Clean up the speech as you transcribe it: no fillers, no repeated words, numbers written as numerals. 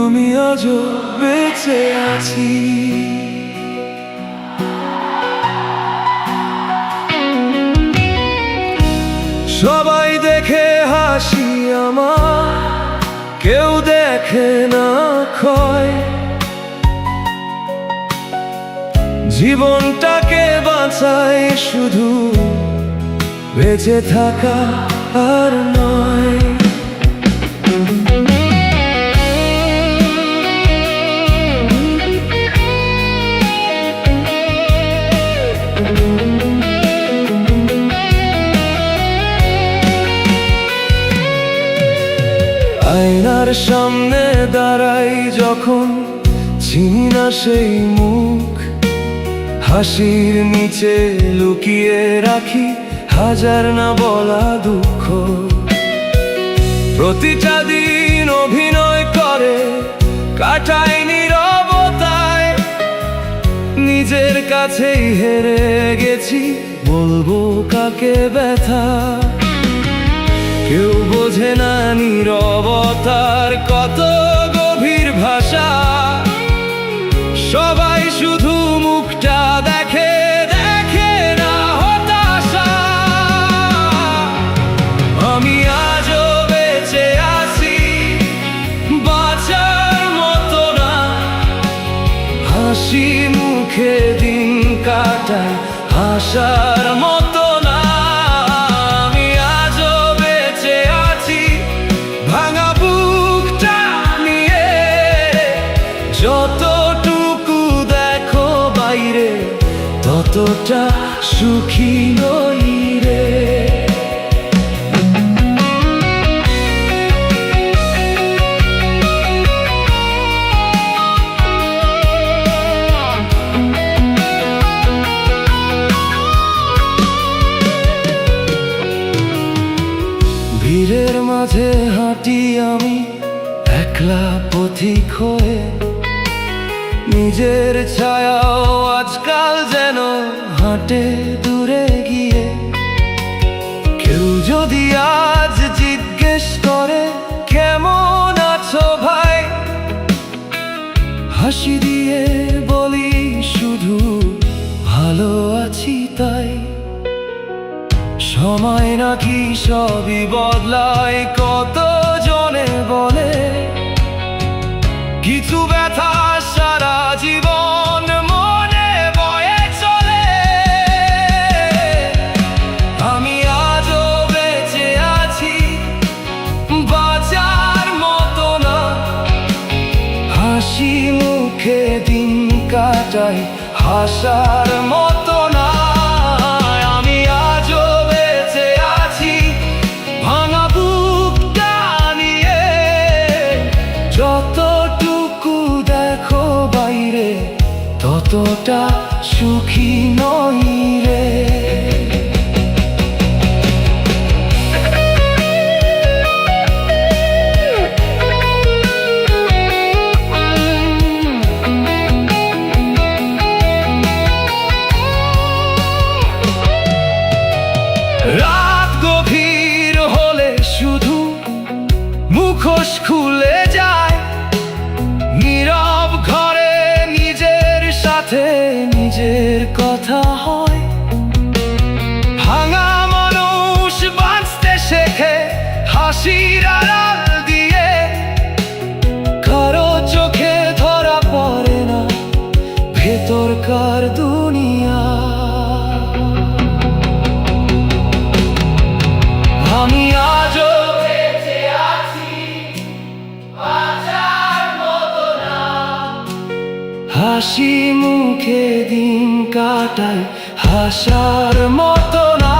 আমি আজও বেঁচে আছি। সবাই দেখে হাসি আমার, কেউ দেখে না ক্ষয়। জীবনটাকে বাঁচাই শুধু, বেঁচে থাকা আর নয়। আয়নার সামনে দাঁড়াই যখন, চিনি না সেই মুখ। হাসির নিচে লুকিয়ে রাখি হাজার না বলা দুঃখ। প্রতিটা দিন অভিনয় করে কাটাই নীরবতায়। নিজের কাছেই হেরে গেছি, বলবো কাকে ব্যথা। কেউ বোঝে না নীরবতার কত গভীর ভাষা। সবাই শুধু মুখটা দেখে, দেখে না হতাশা। আমি আজও বেঁচে আছি, বাঁচার মতো না। হাসি মুখে দিন কাটাই, হাসার মতো না। আমি আজও বেঁচে আছি, ভাঙা বুকটা নিয়ে। যতটুকু দেখো বাইরে, ততটা সুখী নই রে। ভিড়ের মাঝে হাঁটি আমি, একলা পথিক হয়ে। নিজের ছায়াও আজকাল যেন হাঁটে দূরে গিয়ে। কেউ যদি আজ জিজ্ঞেস করে, কেমন আছো ভাই? হাসি দিয়ে বলি শুধু, ভালো আছি তাই। সময় নাকি সবই বদলায়, কত জনে বলে। কিছু ব্যথা সারা জীবন মনে বয়ে চলে। আমি আজও বেঁচে আছি, বাঁচার মতো না। হাসি মুখে দিন কাটাই, হাসার মতো না। আমি আজও বেঁচে আছি, ভাঙা বুকটা নিয়ে। যতটুকু দেখো বাইরে, ততটা সুখী নই রে। রাত গভীর হলে শুধু মুখোশ খুলে যায়। নীরব ঘরে নিজের সাথে নিজের কথা হয়। ভাঙা মানুষ বাঁচতে শেখে হাসির আড়াল দিয়ে। কারো চোখে ধরা পড়ে না ভেতরকার দুনিয়া। আমি আজও বেঁচে আছি, বাঁচার মতো না। হাসি মুখে দিন কাটাই, হাসার মতো না।